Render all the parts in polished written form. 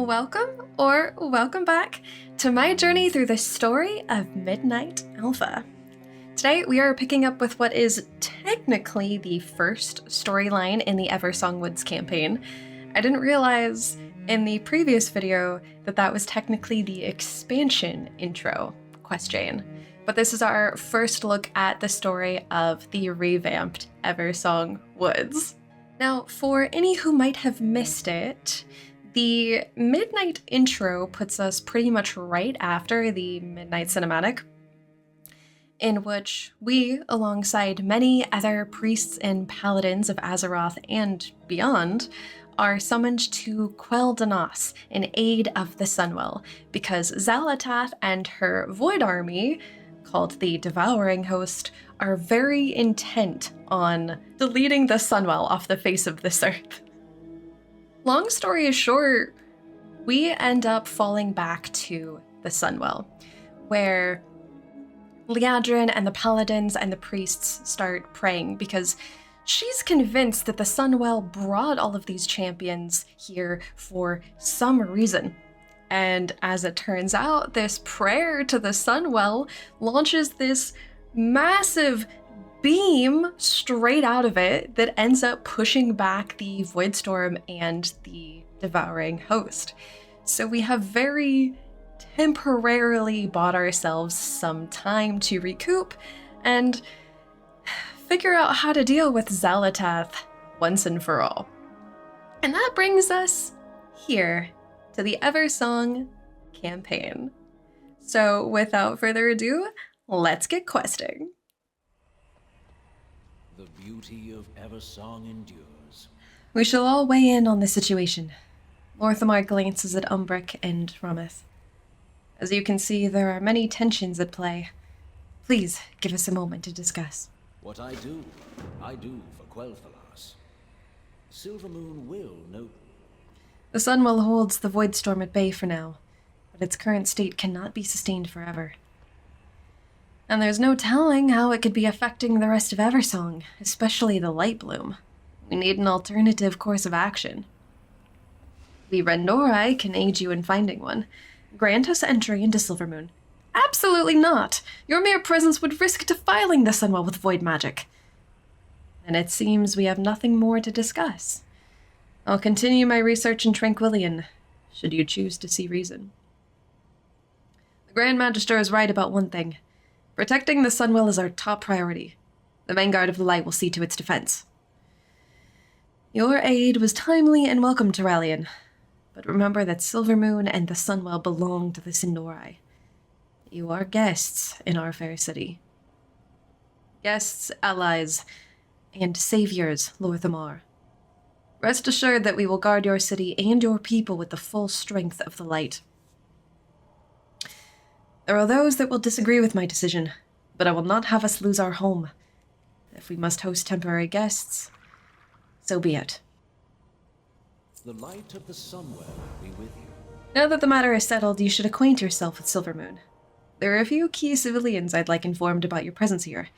welcome or welcome back to my journey through the story of Midnight Alpha. Today we are picking up with what is technically the first storyline in the Eversong Woods campaign. I didn't realize in the previous video that that was technically the expansion intro, question. But this is our first look at the story of the revamped Eversong Woods. Now, for any who might have missed it, the Midnight intro puts us pretty much right after the Midnight Cinematic, in which we, alongside many other priests and paladins of Azeroth and beyond, are summoned to quel'thalas in aid of the Sunwell, because xal'atath and her Void Army, called the Devouring Host, are very intent on deleting the Sunwell off the face of this earth. Long story short, we end up falling back to the Sunwell, where Liadrin and the paladins and the priests start praying because she's convinced that the Sunwell brought all of these champions here for some reason. And as it turns out, this prayer to the Sunwell launches this massive beam straight out of it that ends up pushing back the Voidstorm and the Devouring Host. So we have very temporarily bought ourselves some time to recoup and figure out how to deal with xal'atath once and for all. And that brings us here to the Eversong campaign. So without further ado, let's get questing. The beauty of Eversong endures. We shall all weigh in on the situation. lor'themar glances at Umbric and Ramith. As you can see, there are many tensions at play. Please give us a moment to discuss. What I do for quel'thalas. Silvermoon will know. The Sunwell holds the Voidstorm at bay for now, but its current state cannot be sustained forever. And there's no telling how it could be affecting the rest of Eversong, especially the Light Bloom. We need an alternative course of action. We Rendorai can aid you in finding one. Grant us entry into Silvermoon. Absolutely not! Your mere presence would risk defiling the Sunwell with void magic. And it seems we have nothing more to discuss. I'll continue my research in Tranquillion, should you choose to see reason. The Grand Magister is right about one thing. Protecting the Sunwell is our top priority. The Vanguard of the Light will see to its defense. Your aid was timely and welcome to Rallian, but remember that Silvermoon and the Sunwell belong to the Sin'dorei. You are guests in our fair city. Guests, allies, and saviors, lor'themar. Rest assured that we will guard your city and your people with the full strength of the light. There are those that will disagree with my decision, but I will not have us lose our home. If we must host temporary guests, so be it. The light of the Sunwell be with you. Now that the matter is settled, you should acquaint yourself with Silvermoon. There are a few key civilians I'd like informed about your presence here.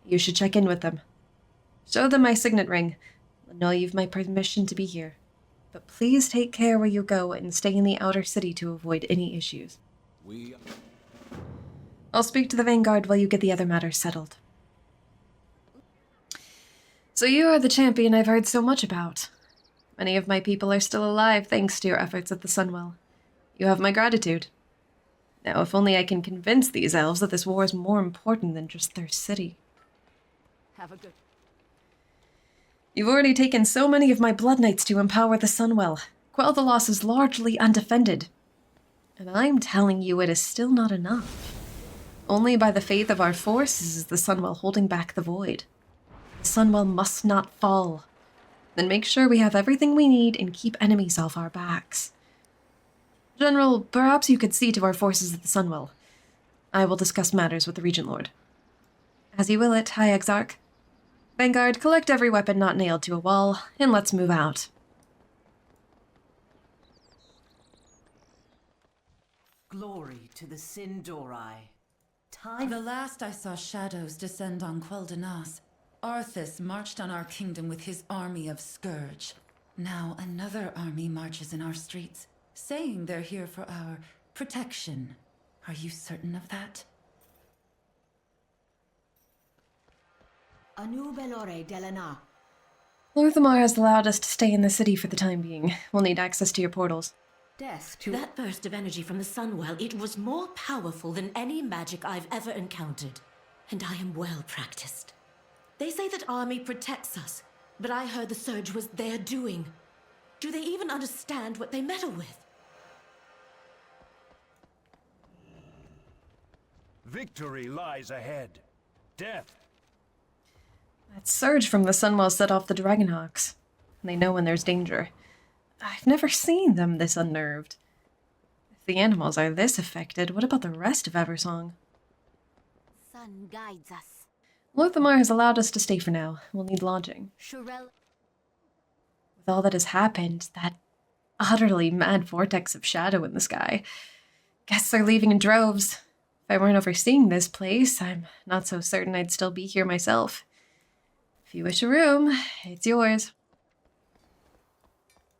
You should check in with them. Show them my signet ring. Let know you've my permission to be here. But please take care where you go and stay in the outer city to avoid any issues. I'll speak to the Vanguard while you get the other matters settled. So you are the champion I've heard so much about. Many of my people are still alive thanks to your efforts at the Sunwell. You have my gratitude. Now, if only I can convince these elves that this war is more important than just their city. Have a good... You've already taken so many of my Blood Knights to empower the Sunwell. quel'thalas is largely undefended. And I'm telling you, it is still not enough. Only by the faith of our forces is the Sunwell holding back the void. The Sunwell must not fall. Then make sure we have everything we need and keep enemies off our backs. General, perhaps you could see to our forces at the Sunwell. I will discuss matters with the Regent Lord. As you will it, High Exarch. Vanguard, collect every weapon not nailed to a wall, and let's move out. Glory to the Sin'dorei. The last I saw shadows descend on quel'thalas, Arthas marched on our kingdom with his army of Scourge. Now another army marches in our streets, saying they're here for our protection. Are you certain of that? Anu belore delana. Lor'themar has allowed us to stay in the city for the time being. We'll need access to your portals. Death to That burst of energy from the Sunwell, it was more powerful than any magic I've ever encountered. And I am well practiced. They say that army protects us, but I heard the surge was their doing. Do they even understand what they meddle with? Victory lies ahead. Death. That surge from the Sunwell set off the Dragonhawks. They know when there's danger. I've never seen them this unnerved. If the animals are this affected, what about the rest of Eversong? Sun guides us. Lor'themar has allowed us to stay for now. We'll need lodging. Shirel. With all that has happened, that utterly mad vortex of shadow in the sky, guests are leaving in droves. If I weren't overseeing this place, I'm not so certain I'd still be here myself. If you wish a room, it's yours.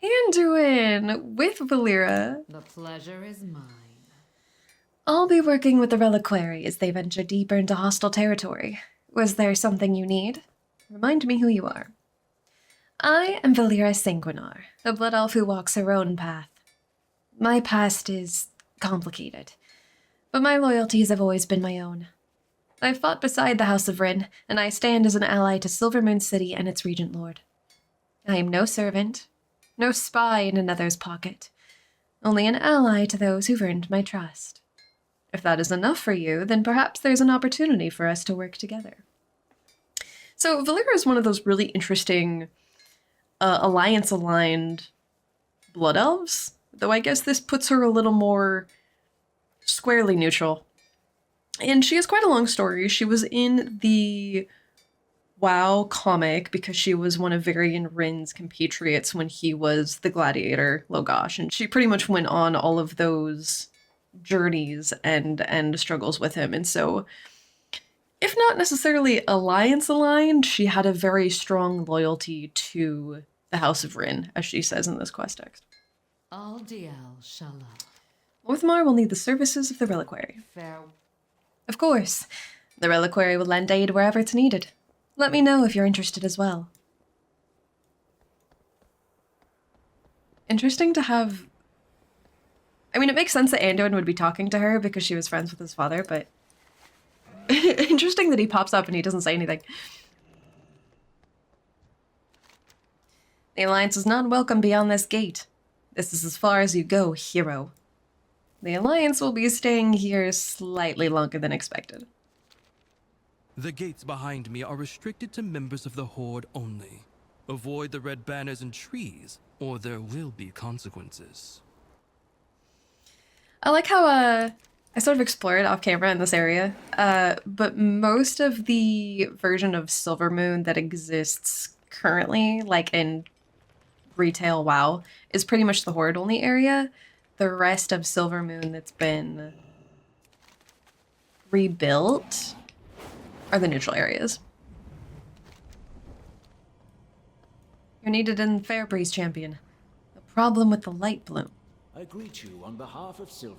Anduin, with Valera. The pleasure is mine. I'll be working with the reliquary as they venture deeper into hostile territory. Was there something you need? Remind me who you are. I am Valera Sanguinar, a blood elf who walks her own path. My past is complicated, but my loyalties have always been my own. I fought beside the House of Rin, and I stand as an ally to Silvermoon City and its Regent Lord. I am no servant, no spy in another's pocket, only an ally to those who've earned my trust. If that is enough for you, then perhaps there's an opportunity for us to work together. So Valera is one of those really interesting alliance-aligned blood elves, though I guess this puts her a little more squarely neutral. And she has quite a long story. She was in the WoW comic because she was one of Varian Rin's compatriots when he was the gladiator Logosh, and she pretty much went on all of those journeys and struggles with him. And so, if not necessarily alliance aligned, she had a very strong loyalty to the House of Rin, as she says in this quest text. Al Dial Shalom. Lor'themar will need the services of the reliquary. Fair. Of course. The reliquary will lend aid wherever it's needed. Let me know if you're interested as well. Interesting to have... I mean, it makes sense that Anduin would be talking to her because she was friends with his father, but... interesting that he pops up and he doesn't say anything. The Alliance is not welcome beyond this gate. This is as far as you go, hero. The Alliance will be staying here slightly longer than expected. The gates behind me are restricted to members of the Horde only. Avoid the red banners and trees, or there will be consequences. I like how, I sort of explored off camera in this area, but most of the version of Silvermoon that exists currently, like in retail WoW, is pretty much the Horde-only area. The rest of Silvermoon that's been rebuilt are the neutral areas. You're needed in Fairbreeze, champion. A problem with the light bloom. I greet you on behalf of Silvermoon.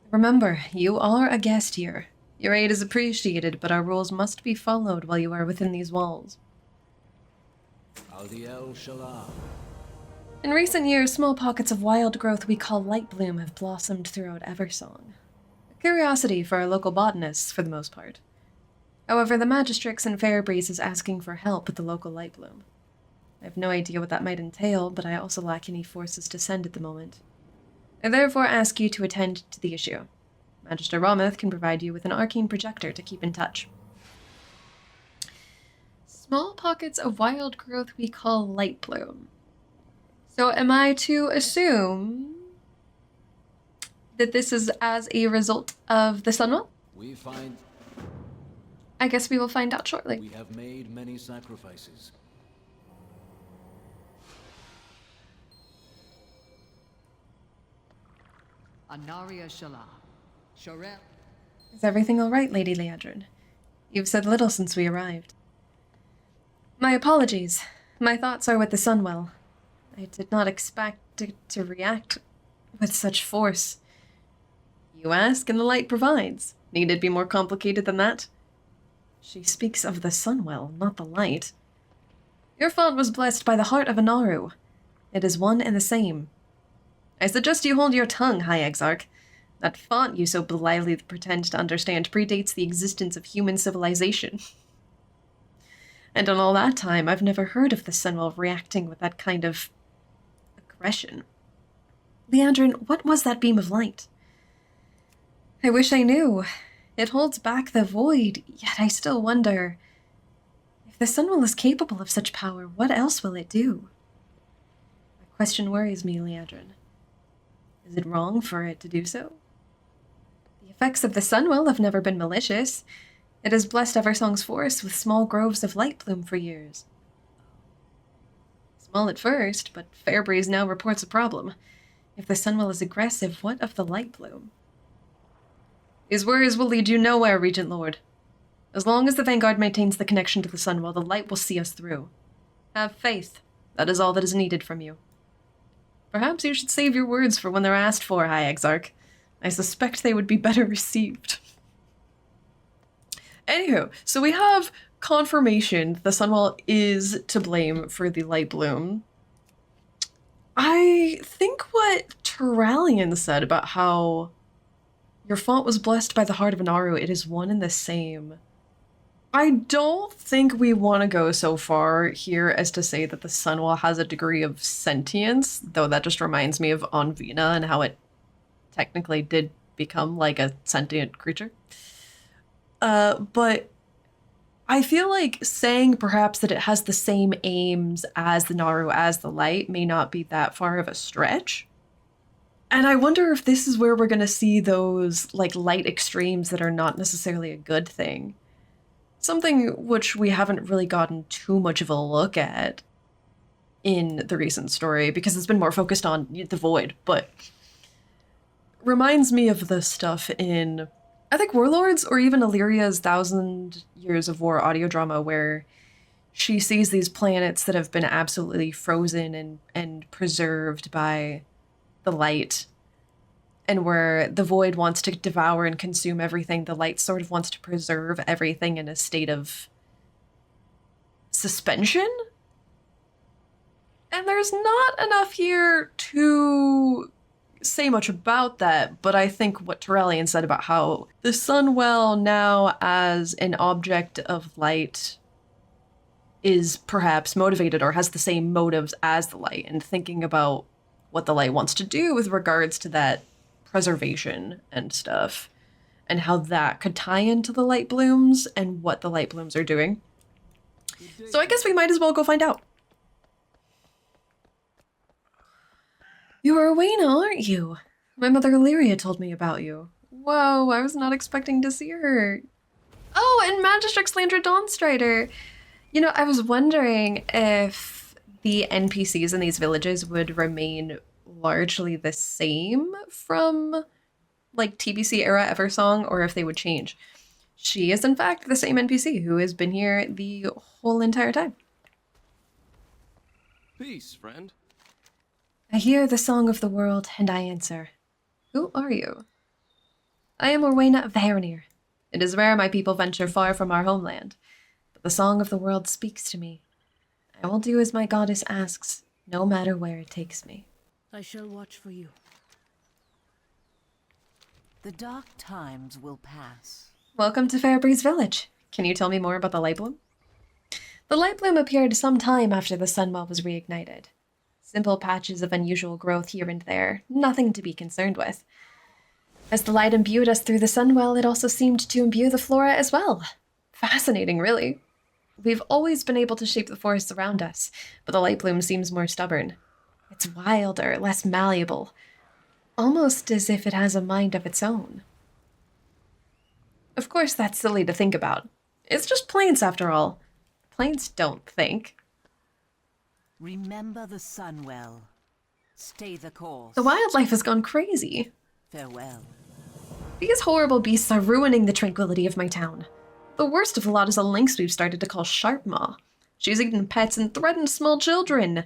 Remember, you are a guest here. Your aid is appreciated, but our rules must be followed while you are within these walls. Aldiel Shalah. In recent years, small pockets of wild growth we call light bloom have blossomed throughout Eversong. A curiosity for our local botanists, for the most part. However, the Magistrix in Fairbreeze is asking for help with the local light bloom. I have no idea what that might entail, but I also lack any forces to send at the moment. I therefore ask you to attend to the issue. Magister Romoth can provide you with an arcane projector to keep in touch. Small pockets of wild growth we call light bloom. So am I to assume that this is as a result of the Sunwell? I guess we will find out shortly. We have made many sacrifices. Anaria Shala. Shorel. Is everything all right, Lady Leandrin? You've said little since we arrived. My apologies. My thoughts are with the Sunwell. I did not expect it to react with such force? You ask, and the light provides. Need it be more complicated than that? She speaks of the Sunwell, not the light. Your font was blessed by the heart of Anaru. It is one and the same. I suggest you hold your tongue, High Exarch. That font you so blithely pretend to understand predates the existence of human civilization. And in all that time, I've never heard of the Sunwell reacting with that kind of aggression. Leandrin, what was that beam of light? I wish I knew. It holds back the void, yet I still wonder. If the Sunwell is capable of such power, what else will it do? That question worries me, Leandrin. Is it wrong for it to do so? The effects of the Sunwell have never been malicious. It has blessed Eversong's forest with small groves of light bloom for years. Small at first, but Fairbreeze now reports a problem. If the Sunwell is aggressive, what of the light bloom? These worries will lead you nowhere, Regent Lord. As long as the Vanguard maintains the connection to the Sunwell, the light will see us through. Have faith. That is all that is needed from you. Perhaps you should save your words for when they're asked for, High Exarch. I suspect they would be better received. Anywho, so we have confirmation that the Sunwell is to blame for the light bloom. I think what Turallion said about how your font was blessed by the heart of Anaru, it is one and the same. I don't think we want to go so far here as to say that the Sunwell has a degree of sentience, though that just reminds me of Onvina and how it technically did become like a sentient creature. But I feel like saying perhaps that it has the same aims as the Naru, as the light, may not be that far of a stretch. And I wonder if this is where we're going to see those like light extremes that are not necessarily a good thing. Something which we haven't really gotten too much of a look at in the recent story because it's been more focused on the void, but reminds me of the stuff in, I think, Warlords or even Illyria's 1,000 Years of War audio drama where she sees these planets that have been absolutely frozen and preserved by the light, and where the void wants to devour and consume everything, the light sort of wants to preserve everything in a state of suspension. And there's not enough here to say much about that, but I think what Turallion said about how the Sunwell now as an object of light is perhaps motivated or has the same motives as the light, and thinking about what the light wants to do with regards to that preservation and stuff, and how that could tie into the light blooms and what the light blooms are doing. So I guess we might as well go find out. You are away now, aren't you? My mother Illyria told me about you. Whoa, I was not expecting to see her. Oh, and Magistrix Landra Dawnstrider. You know, I was wondering if the NPCs in these villages would remain largely the same from, like, TBC era Eversong, or if they would change. She is, in fact, the same NPC who has been here the whole entire time. Peace, friend. I hear the song of the world, and I answer. Who are you? I am Orwena of the Harenir. It is rare my people venture far from our homeland, but the song of the world speaks to me. I will do as my goddess asks, no matter where it takes me. I shall watch for you. The dark times will pass. Welcome to Fairbreeze Village. Can you tell me more about the light bloom? The light bloom appeared some time after the Sunwell was reignited. Simple patches of unusual growth here and there, nothing to be concerned with. As the light imbued us through the Sunwell, it also seemed to imbue the flora as well. Fascinating, really. We've always been able to shape the forests around us, but the light bloom seems more stubborn. It's wilder, less malleable, almost as if it has a mind of its own. Of course, that's silly to think about. It's just plants, after all. Plants don't think. Remember the Sunwell. Stay the course. The wildlife has gone crazy. Farewell. These horrible beasts are ruining the tranquility of my town. The worst of the lot is a lynx we've started to call Sharpmaw. She's eaten pets and threatened small children.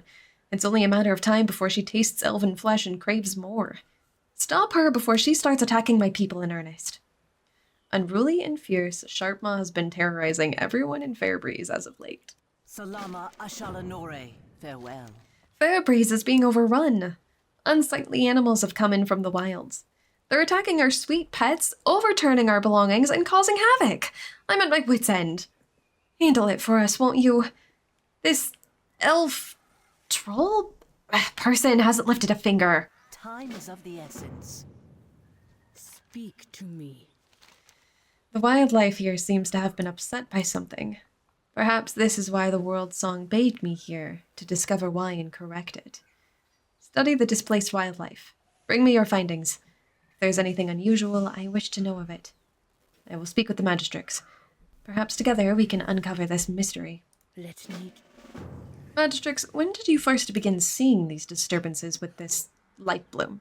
It's only a matter of time before she tastes elven flesh and craves more. Stop her before she starts attacking my people in earnest. Unruly and fierce, Sharpmaw has been terrorizing everyone in Fairbreeze as of late. Salama Ashalanore, farewell. Fairbreeze is being overrun. Unsightly animals have come in from the wilds. They're attacking our sweet pets, overturning our belongings, and causing havoc. I'm at my wit's end. Handle it for us, won't you? This elf troll person hasn't lifted a finger. Time is of the essence. Speak to me. The wildlife here seems to have been upset by something. Perhaps this is why the world song bade me here, to discover why and correct it. Study the displaced wildlife. Bring me your findings. If there's anything unusual, I wish to know of it. I will speak with the magistrates. Perhaps together we can uncover this mystery. Let me... Magistrates, when did you first begin seeing these disturbances with this light bloom?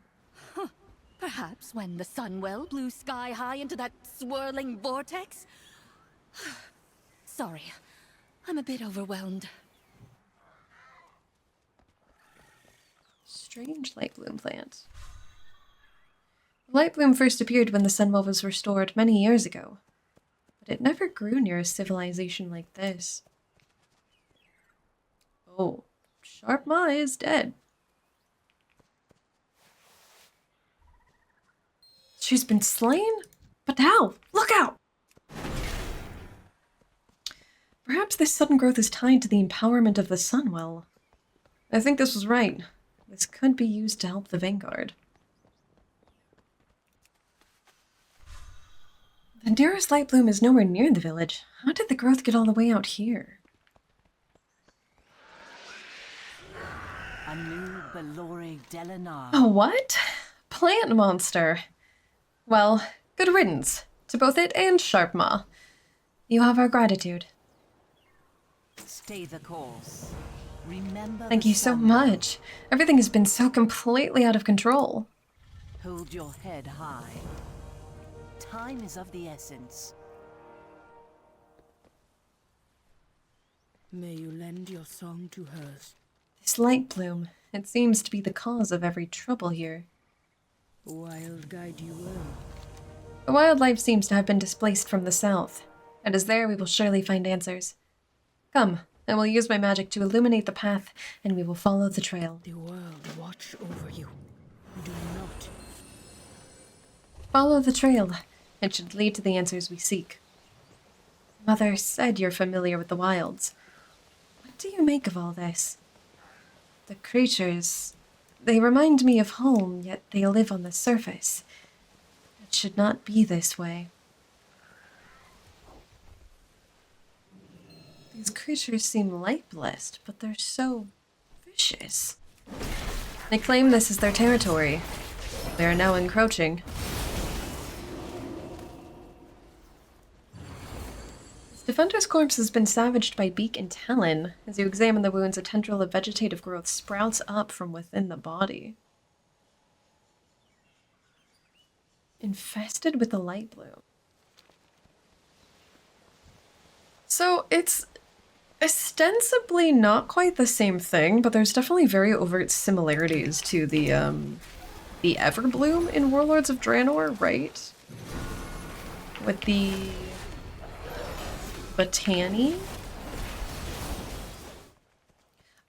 Perhaps when the Sunwell blew sky high into that swirling vortex? Sorry, I'm a bit overwhelmed. Strange light bloom plant. The light bloom first appeared when the Sunwell was restored many years ago, but it never grew near a civilization like this. Oh, Sharpmaw is dead. She's been slain? But how? Look out! Perhaps this sudden growth is tied to the empowerment of the Sunwell. I think this was right. This could be used to help the Vanguard. The nearest light bloom is nowhere near the village. How did the growth get all the way out here? A new Belore Delanar. A what? Plant monster. Well, good riddance to both it and Sharpmaw. You have our gratitude. Stay the course. Remember. Thank you so much. Everything has been so completely out of control. Hold your head high. Time is of the essence. May you lend your song to hers. This light bloom, it seems to be the cause of every trouble here. Wild guide you well. The wildlife seems to have been displaced from the south. It is there we will surely find answers. Come, I will use my magic to illuminate the path, and we will follow the trail. The world watch over you. Do not. Follow the trail. It should lead to the answers we seek. Mother said you're familiar with the wilds. What do you make of all this? The creatures, they remind me of home, yet they live on the surface. It should not be this way. These creatures seem light-blessed, but they're so vicious. They claim this is their territory. They are now encroaching. This defender's corpse has been savaged by beak and talon. As you examine the wounds, a tendril of vegetative growth sprouts up from within the body. Infested with the light bloom. So it's ostensibly not quite the same thing, but there's definitely very overt similarities to the Everbloom in Warlords of Draenor, right? With the Botany.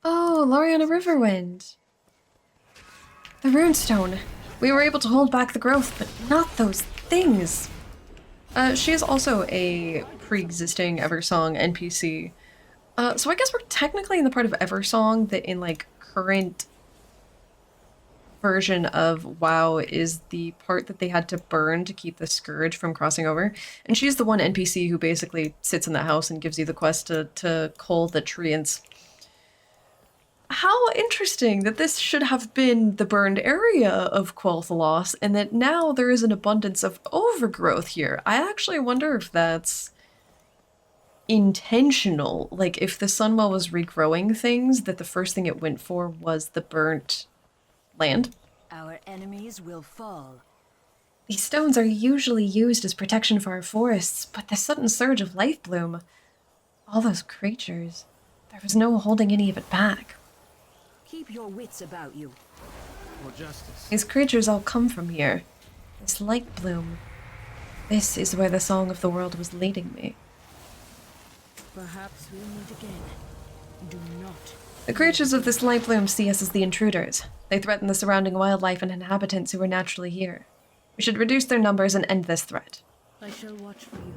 Oh, Lariana Riverwind. The runestone. We were able to hold back the growth, but not those things. She is also a pre-existing Eversong NPC. So I guess we're technically in the part of Eversong that in, like, current version of WoW is the part that they had to burn to keep the Scourge from crossing over. And she's the one NPC who basically sits in the house and gives you the quest to cull the treants. How interesting that this should have been the burned area of quel'thalas, and that now there is an abundance of overgrowth here. I actually wonder if that's intentional. Like, if the Sunwell was regrowing things, that the first thing it went for was the burnt land. Our enemies will fall. These stones are usually used as protection for our forests, but the sudden surge of life bloom, all those creatures, there was no holding any of it back. Keep your wits about you. For justice. These creatures all come from here. This light bloom. This is where the song of the world was leading me. Perhaps we'll meet again. Do not. The creatures of this light bloom see us as the intruders. They threaten the surrounding wildlife and inhabitants who are naturally here. We should reduce their numbers and end this threat. I shall watch for you.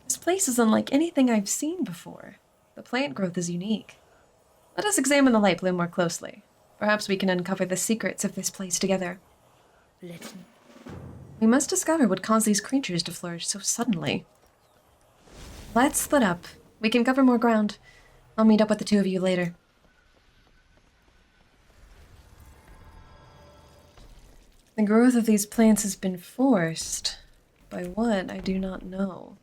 This place is unlike anything I've seen before. The plant growth is unique. Let us examine the light bloom more closely. Perhaps we can uncover the secrets of this place together. Let me. We must discover what caused these creatures to flourish so suddenly. Let's split up. We can cover more ground. I'll meet up with the two of you later. The growth of these plants has been forced. By what, I do not know.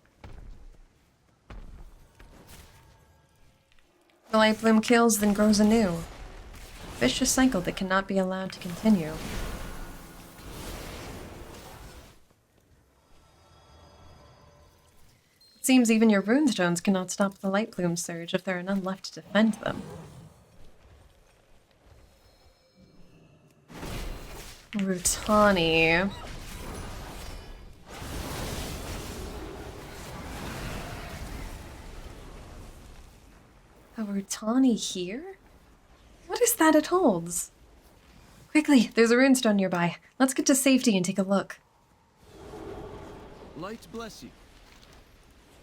The light bloom kills, then grows anew. Vicious cycle that cannot be allowed to continue. It seems even your runestones cannot stop the light bloom surge if there are none left to defend them. Rutani. A Rutani here? What is that it holds? Quickly, there's a runestone nearby. Let's get to safety and take a look. Light bless you.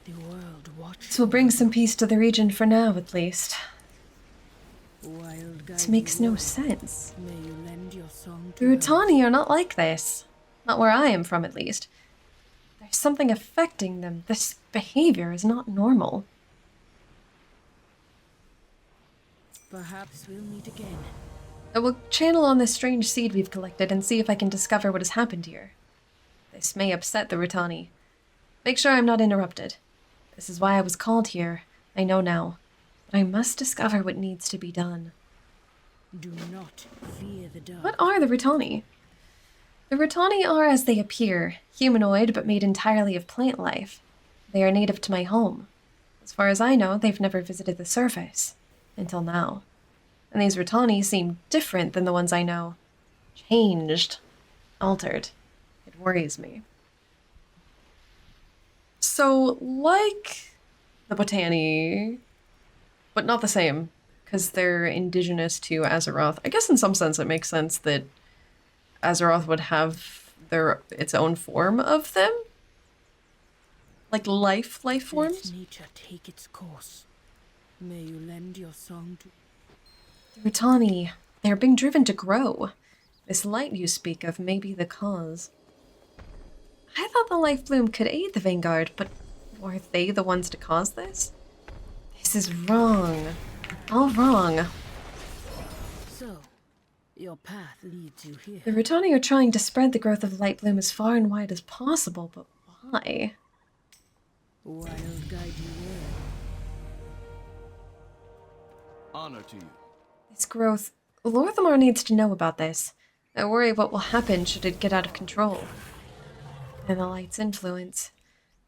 The world watches. This will bring some peace to the region for now, at least. Wild This makes no sense. May you lend your song The to Rutani are not like this. Not where I am from, at least. There's something affecting them. This behavior is not normal. Perhaps we'll meet again. I will channel on this strange seed we've collected and see if I can discover what has happened here. This may upset the Rutani. Make sure I'm not interrupted. This is why I was called here. I know now. But I must discover what needs to be done. Do not fear the dark. What are the Rutani? The Rutani are as they appear, humanoid but made entirely of plant life. They are native to my home. As far as I know, they've never visited the surface. Until now. And these Rutani seem different than the ones I know. Changed. Altered. It worries me. So, like the Botani, but not the same, because they're indigenous to Azeroth. I guess in some sense it makes sense that Azeroth would have its own form of them? Like life forms? Let nature take its course. May you lend your song to... The Rutani, they're being driven to grow. This light you speak of may be the cause. I thought the life bloom could aid the Vanguard, but were they the ones to cause this? This is wrong. All wrong. So, your path leads you here. The Rutani are trying to spread the growth of light bloom as far and wide as possible, but why? Wild guide you where? Honor to you. This growth... lor'themar needs to know about this. I worry what will happen should it get out of control. And the light's influence.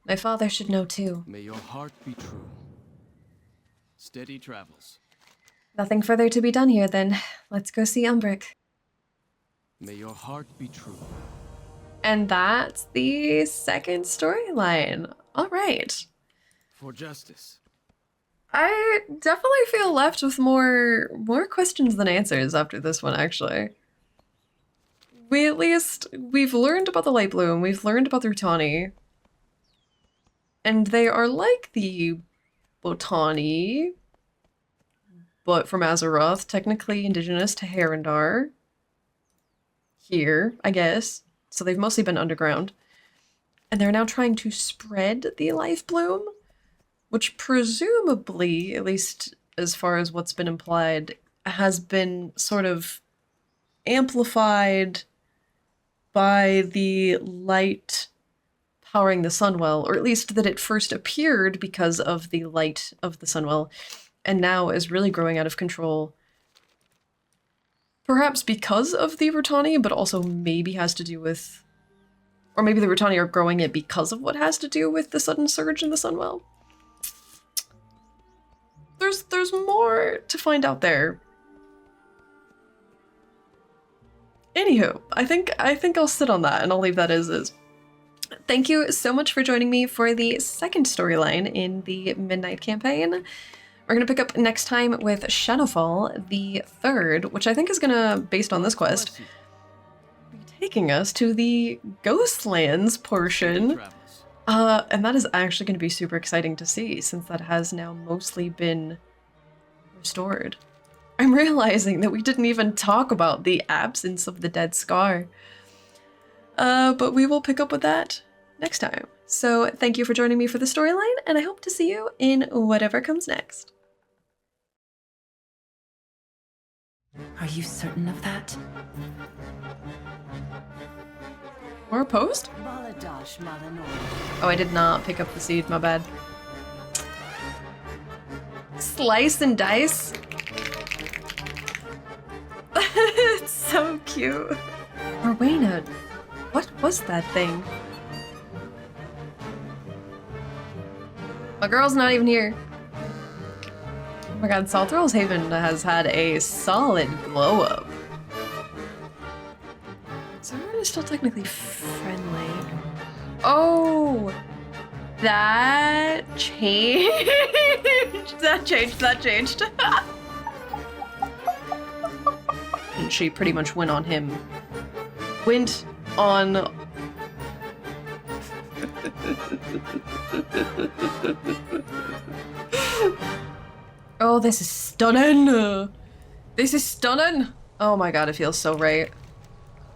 My father should know too. May your heart be true. Steady travels. Nothing further to be done here then. Let's go see Umbric. May your heart be true. And that's the second storyline. Alright. For justice. I definitely feel left with more questions than answers after this one, actually. We've learned about the light bloom, we've learned about the Rutani. And they are like the Botani, but from Azeroth, technically indigenous to Herondar. Here, I guess. So they've mostly been underground. And they're now trying to spread the life bloom, which presumably, at least as far as what's been implied, has been sort of amplified by the light powering the Sunwell, or at least that it first appeared because of the light of the Sunwell, and now is really growing out of control. Perhaps because of the Rutani, but also maybe has to do with... or maybe the Rutani are growing it because of what has to do with the sudden surge in the Sunwell. There's more to find out there. Anywho, I think I'll sit on that and I'll leave that as is. Thank you so much for joining me for the second storyline in the Midnight campaign. We're gonna pick up next time with Shadowfall, the third, which I think is gonna, based on this quest, be taking us to the Ghostlands portion. And that is actually gonna be super exciting to see, since that has now mostly been restored. I'm realizing that we didn't even talk about the absence of the dead scar. But we will pick up with that next time. So thank you for joining me for the storyline, and I hope to see you in whatever comes next. Are you certain of that? More post? Oh, I did not pick up the seed, my bad. Slice and dice? It's so cute. Rowena, what was that thing? My girl's not even here. Oh my god, Salthrall's Haven has had a solid glow up. So everyone is still technically friendly. Oh! That changed. That changed. And she pretty much went on him. Went on... Oh, this is stunning! This is stunning! Oh my god, it feels so right.